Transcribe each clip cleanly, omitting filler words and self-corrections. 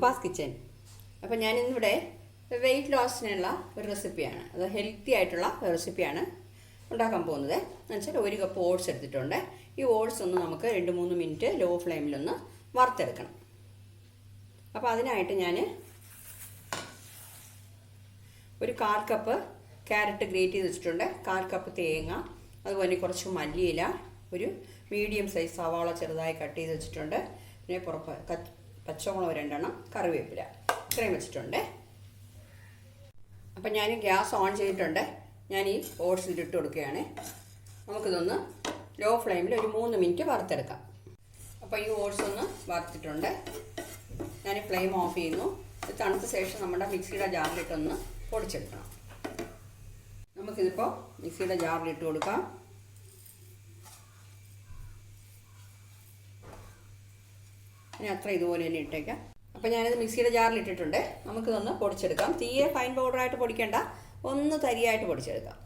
Roopa's kitchen. അപ്പോൾ ഞാനിന്നിവിടെ wait ലോസിനുള്ള ഒരു റെസിപ്പിയാണ്, അത് ഹെൽത്തി ആയിട്ടുള്ള റെസിപ്പിയാണ് ഉണ്ടാക്കാൻ പോകുന്നത്. എന്നുവെച്ചാൽ 1 കപ്പ് ഓട്സ് എടുത്തിട്ടുണ്ട്. ഈ ഓട്സ് ഒന്ന് നമുക്ക് 2-3 മിനിറ്റ് ലോ ഫ്ലെയിമിലൊന്ന് വറുത്തെടുക്കണം. അപ്പോൾ അതിനായിട്ട് ഞാൻ ഒരു 1/4 കപ്പ് ക്യാരറ്റ് ഗ്രേറ്റ് ചെയ്ത് വെച്ചിട്ടുണ്ട്, 1/4 കപ്പ് തേങ്ങ, അതുപോലെ കുറച്ച് മല്ലിയില, ഒരു മീഡിയം സൈസ് സവാള ചെറുതായി കട്ട് ചെയ്ത് വെച്ചിട്ടുണ്ട്, പിന്നെ പച്ചമുളക് 2 എണ്ണം, കറിവേപ്പില ഇത്രയും വെച്ചിട്ടുണ്ട്. അപ്പം ഞാൻ ഗ്യാസ് ഓൺ ചെയ്തിട്ടുണ്ട്. ഞാൻ ഈ ഓട്സ് ഇട്ട് കൊടുക്കുകയാണ്. നമുക്കിതൊന്ന് ലോ ഫ്ലെയിമിൽ ഒരു 3 മിനിറ്റ് വറുത്തെടുക്കാം. അപ്പോൾ ഈ ഓട്സ് ഒന്ന് വറുത്തിട്ടുണ്ട്. ഞാൻ ഫ്ലെയിം ഓഫ് ചെയ്യുന്നു. ഇത് തണുത്ത ശേഷം നമ്മുടെ മിക്സിയുടെ ജാറിലിട്ടൊന്ന് പൊടിച്ചെടുക്കണം. നമുക്കിതിപ്പോൾ മിക്സിയുടെ ജാറിലിട്ട് കൊടുക്കാം. ഇനി അത്ര ഇതുപോലെ തന്നെ ഇട്ടേക്കാം. അപ്പോൾ ഞാനിത് മിക്സിയുടെ ജാറിലിട്ടിട്ടുണ്ട്. നമുക്കിതൊന്ന് പൊടിച്ചെടുക്കാം. തീരെ ഫൈൻ പൗഡറായിട്ട് പൊടിക്കേണ്ട, ഒന്ന് തരിയായിട്ട് പൊടിച്ചെടുക്കാം.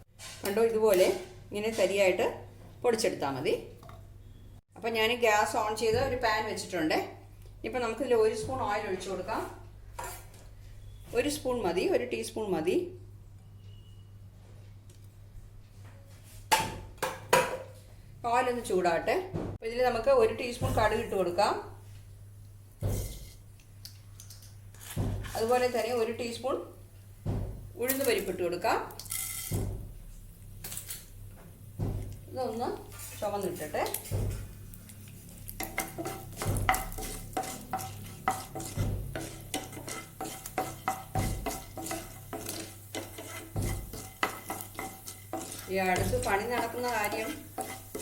കണ്ടോ, ഇതുപോലെ ഇങ്ങനെ തരിയായിട്ട് പൊടിച്ചെടുത്താൽ മതി. അപ്പോൾ ഞാൻ ഗ്യാസ് ഓൺ ചെയ്ത് ഒരു പാൻ വെച്ചിട്ടുണ്ട്. ഇപ്പോൾ നമുക്കിതിൽ 1 സ്പൂൺ ഓയിൽ ഒഴിച്ചു കൊടുക്കാം. 1 സ്പൂൺ മതി, 1 ടീസ്പൂൺ മതി. ഓയിലൊന്ന് ചൂടാട്ടെ. അപ്പോൾ ഇതിൽ നമുക്ക് 1 ടീസ്പൂൺ കടുക് ഇട്ട് കൊടുക്കാം. അതുപോലെ തന്നെ 1 ടീസ്പൂൺ ഉഴുന്ന് പരിപ്പിട്ട് കൊടുക്കാം. ഇതൊന്ന് ചുവന്നിട്ടിട്ടെ. ഈ അടുത്ത് പണി നടക്കുന്ന കാര്യം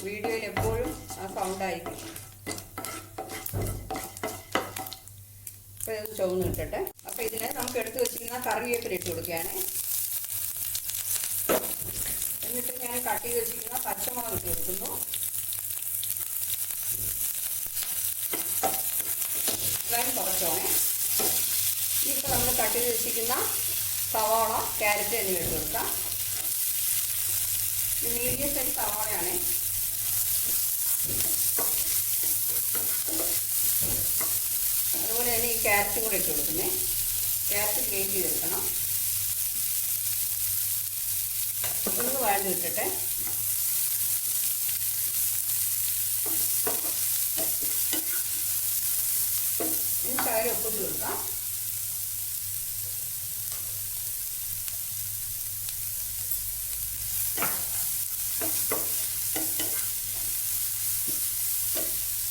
വീഡിയോയിൽ എപ്പോഴും ആ സൗണ്ടായിരിക്കും. അപ്പോൾ ഇത് ചുവന്ന് ഇട്ടിട്ടെ. അപ്പോൾ ഇതിന് നമുക്ക് എടുത്ത് വെച്ചിരിക്കുന്ന കറിവേപ്പില ഇട്ട് കൊടുക്കുകയാണ്. എന്നിട്ട് ഞാൻ കട്ട് ചെയ്ത് വെച്ചിരിക്കുന്ന പച്ചമുളക് ഇട്ട് കൊടുക്കുന്നു. ഫ്ലെയിം കുറച്ചോണേ. ഇപ്പോൾ നമ്മൾ കട്ട് ചെയ്ത് വെച്ചിരിക്കുന്ന സവാള, ക്യാരറ്റ് എന്നിവ ഇട്ട് കൊടുക്കാം. മീഡിയം സൈസ് സവാളയാണ്. അതുപോലെ തന്നെ ഈ ക്യാരറ്റും കൂടെ ഇട്ട് കൊടുക്കുന്നേ. ക്യാരറ്റ് ഗ്രേറ്റ് ചെയ്തെടുക്കണം. ഒന്ന് വഴണ്ട് ഇട്ടിട്ടെ. ഇനി ശകലം ഉപ്പിട്ട് കൊടുക്കാം.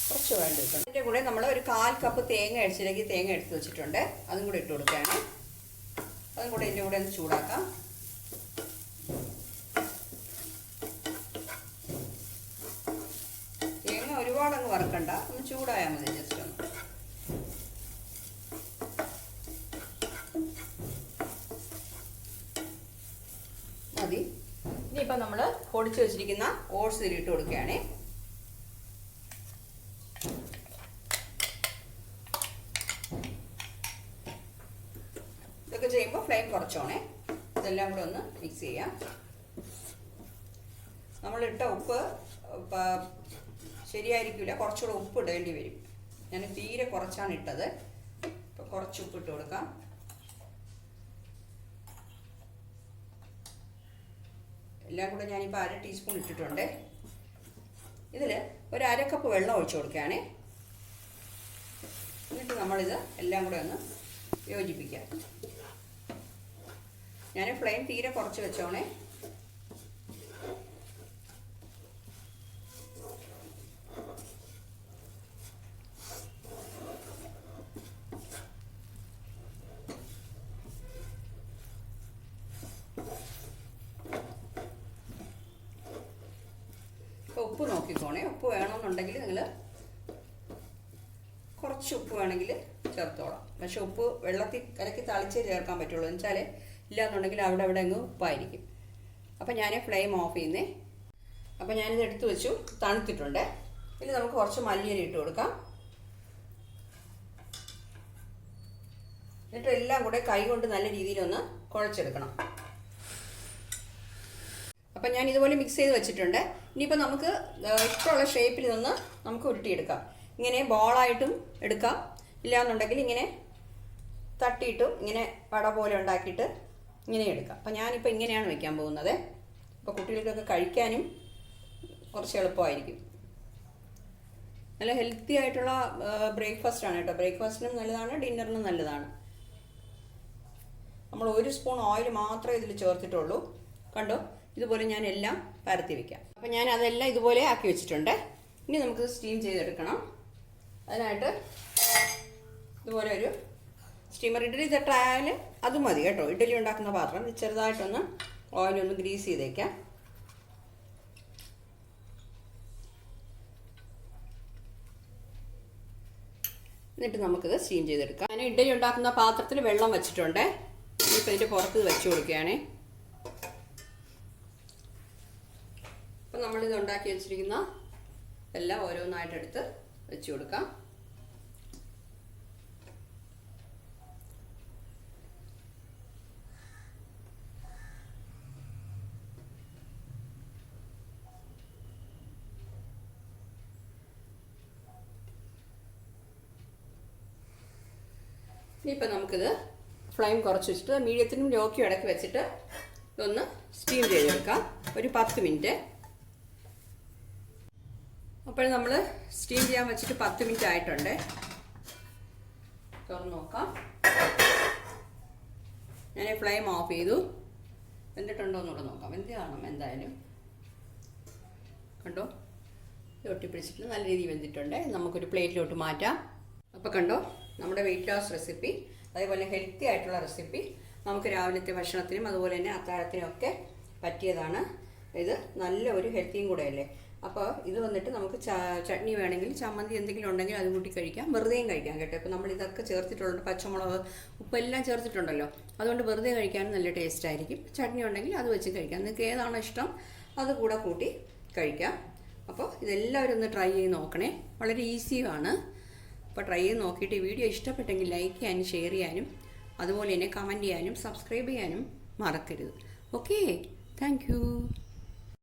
കുറച്ച് വേണ്ട കിട്ടണം. ഇതിൻ്റെ കൂടെ നമ്മൾ ഒരു 1/4 കപ്പ് തേങ്ങ അടിച്ചിലേക്ക് തേങ്ങ എടുത്ത് വെച്ചിട്ടുണ്ട്. അതും കൂടെ ഇട്ട് കൊടുക്കുകയാണ്. അതും കൂടെ ഇതിൻ്റെ കൂടെ ഒന്ന് ചൂടാക്കാം. തേങ്ങ ഒരുപാടങ്ങ് വറുക്കണ്ട, ഒന്ന് ചൂടായാൽ മതി. ജസ്റ്റ് ഒന്ന് മതി. ഇനിയിപ്പോൾ നമ്മൾ പൊടിച്ച് വെച്ചിരിക്കുന്ന ഓട്സ് ഇതിലിട്ട് കൊടുക്കുകയാണ്. ഇതൊക്കെ ചെയ്യുമ്പോൾ ഫ്ലെയിം കുറച്ചോണേ. ഇതെല്ലാം കൂടെ ഒന്ന് മിക്സ് ചെയ്യാം. നമ്മളിട്ട ഉപ്പ് ശരിയായിരിക്കില്ല, കുറച്ചുകൂടെ ഉപ്പ് ഇടേണ്ടി വരും. ഞാൻ തീരെ കുറച്ചാണ് ഇട്ടത്. ഇപ്പോൾ കുറച്ച് ഉപ്പ് ഇട്ട് കൊടുക്കാം. എല്ലാം കൂടെ ഞാനിപ്പോൾ 1/2 ടീസ്പൂൺ ഇട്ടിട്ടുണ്ട്. ഇതിൽ ഒരു 1/2 കപ്പ് വെള്ളം ഒഴിച്ചു കൊടുക്കുകയാണേ. എന്നിട്ട് നമ്മളിത് എല്ലാം കൂടെ ഒന്ന് യോജിപ്പിക്കാം. ഞാൻ ഫ്ലെയിം തീരെ കുറച്ച് വെച്ചോണേ. ഇപ്പോൾ ഉപ്പ് നോക്കിക്കോണേ. ഉപ്പ് വേണമെന്നുണ്ടെങ്കിൽ നിങ്ങൾ കുറച്ച് ഉപ്പ് വേണമെങ്കിൽ ചേർത്തോളാം. പക്ഷെ ഉപ്പ് വെള്ളത്തിൽ കലക്കി തളിച്ചേ ചേർക്കാൻ പറ്റുള്ളൂ. എന്ന് വെച്ചാൽ ഇല്ലാന്നുണ്ടെങ്കിൽ അവിടെ അങ്ങ് ഉപ്പായിരിക്കും. അപ്പം ഞാൻ ഫ്ലെയിം ഓഫ് ചെയ്യുന്നേ. അപ്പം ഞാനിത് എടുത്തു വെച്ചു, തണുത്തിട്ടുണ്ട്. ഇനി നമുക്ക് കുറച്ച് മല്ലിയില ഇട്ട് കൊടുക്കാം. എന്നിട്ട് എല്ലാം കൂടെ കൈ കൊണ്ട് നല്ല രീതിയിലൊന്ന് കുഴച്ചെടുക്കണം. അപ്പം ഞാൻ ഇതുപോലെ മിക്സ് ചെയ്ത് വെച്ചിട്ടുണ്ട്. ഇനിയിപ്പോൾ നമുക്ക് ഇഷ്ടമുള്ള ഷേപ്പിൽ നിന്ന് നമുക്ക് ഉരുട്ടിയെടുക്കാം. ഇങ്ങനെ ബോളായിട്ടും എടുക്കാം, ഇല്ലയെന്നുണ്ടെങ്കിൽ ഇങ്ങനെ തട്ടിയിട്ടും ഇങ്ങനെ വട പോലെ ഉണ്ടാക്കിയിട്ട് ഇങ്ങനെ എടുക്കാം. അപ്പോൾ ഞാനിപ്പോൾ ഇങ്ങനെയാണ് വയ്ക്കാൻ പോകുന്നത്. അപ്പോൾ കുട്ടികൾക്കൊക്കെ കഴിക്കാനും കുറച്ച് എളുപ്പമായിരിക്കും. നല്ല ഹെൽത്തി ആയിട്ടുള്ള ബ്രേക്ക്ഫാസ്റ്റാണ് കേട്ടോ. ബ്രേക്ക്ഫാസ്റ്റിനും നല്ലതാണ്, ഡിന്നറിനും നല്ലതാണ്. നമ്മൾ 1 സ്പൂൺ ഓയിൽ മാത്രമേ ഇതിൽ ചേർത്തിട്ടുള്ളൂ. കണ്ടോ, ഇതുപോലെ ഞാൻ എല്ലാം പരത്തി വയ്ക്കാം. അപ്പോൾ ഞാൻ അതെല്ലാം ഇതുപോലെ ആക്കി വെച്ചിട്ടുണ്ട്. ഇനി നമുക്ക് സ്റ്റീം ചെയ്തെടുക്കണം. അതിനായിട്ട് ഇതുപോലെ ഒരു സ്റ്റീമർ, ഇഡ്ഡലി തട്ടായാലും അത് മതി കേട്ടോ. ഇഡ്ഡലി ഉണ്ടാക്കുന്ന പാത്രം ചെറുതായിട്ടൊന്ന് ഓയിലൊന്ന് ഗ്രീസ് ചെയ്തേക്കാം. എന്നിട്ട് നമുക്കിത് സ്റ്റീം ചെയ്തെടുക്കാം. ഞാൻ ഇഡ്ഡലി ഉണ്ടാക്കുന്ന പാത്രത്തിൽ വെള്ളം വെച്ചിട്ടുണ്ട്. ഇപ്പോൾ ഇതിൻ്റെ പുറത്ത് വെച്ച് കൊടുക്കുകയാണേ. അപ്പം നമ്മളിത് ഉണ്ടാക്കി വെച്ചിരിക്കുന്ന എല്ലാം ഓരോന്നായിട്ട് എടുത്ത് വെച്ച് കൊടുക്കാം. ഇനിയിപ്പോൾ നമുക്കിത് ഫ്ലെയിം കുറച്ച് വെച്ചിട്ട് മീഡിയത്തിനും ലോക്കും ഇടയ്ക്ക് വെച്ചിട്ട് ഇതൊന്ന് സ്റ്റീം ചെയ്തെടുക്കാം ഒരു 10 മിനിറ്റ്. അപ്പോൾ നമ്മൾ സ്റ്റീം ചെയ്യാൻ വെച്ചിട്ട് 10 മിനിറ്റ് ആയിട്ടുണ്ട്. തുറന്ന് നോക്കാം. ഞാൻ ഫ്ലെയിം ഓഫ് ചെയ്തു. വെന്തിട്ടുണ്ടോ എന്നുള്ളത് നോക്കാം. വെന്ത് കാണാം എന്തായാലും. കണ്ടോ, ഒട്ടിപ്പിടിച്ചിട്ട് നല്ല രീതിയിൽ വെന്തിട്ടുണ്ട്. നമുക്കൊരു പ്ലേറ്റിലോട്ട് മാറ്റാം. അപ്പോൾ കണ്ടോ, നമ്മുടെ വെയിറ്റ് ലോസ് റെസിപ്പി, അതേപോലെ ഹെൽത്തി ആയിട്ടുള്ള റെസിപ്പി നമുക്ക് രാവിലത്തെ ഭക്ഷണത്തിനും അതുപോലെ തന്നെ അത്താഴത്തിനും ഒക്കെ പറ്റിയതാണ്. ഇത് നല്ല ഒരു ഹെൽത്തിയും കൂടെ അല്ലേ. അപ്പോൾ ഇത് വന്നിട്ട് നമുക്ക് ചട്നി വേണമെങ്കിൽ ചമ്മന്തി എന്തെങ്കിലും ഉണ്ടെങ്കിൽ അത് കൂട്ടി കഴിക്കാം, വെറുതെയും കഴിക്കാം കേട്ടോ. ഇപ്പോൾ നമ്മൾ ഇതൊക്കെ ചേർത്തിട്ടുണ്ട്, പച്ചമുളക്, ഉപ്പെല്ലാം ചേർത്തിട്ടുണ്ടല്ലോ. അതുകൊണ്ട് വെറുതെ കഴിക്കാനും നല്ല ടേസ്റ്റ് ആയിരിക്കും. ചട്നി ഉണ്ടെങ്കിൽ അത് വെച്ച് കഴിക്കാം. നിങ്ങൾക്ക് ഏതാണോ ഇഷ്ടം അത് കൂടെ കൂട്ടി കഴിക്കാം. അപ്പോൾ ഇതെല്ലാവരും ഒന്ന് ട്രൈ ചെയ്ത് നോക്കണേ. വളരെ ഈസിയാണ്. അപ്പോൾ ട്രൈ ചെയ്ത് നോക്കിയിട്ട് ഈ വീഡിയോ ഇഷ്ടപ്പെട്ടെങ്കിൽ ലൈക്ക് ചെയ്യാനും ഷെയർ ചെയ്യാനും അതുപോലെ തന്നെ കമൻറ്റ് ചെയ്യാനും സബ്സ്ക്രൈബ് ചെയ്യാനും മറക്കരുത്. Okay, thank you.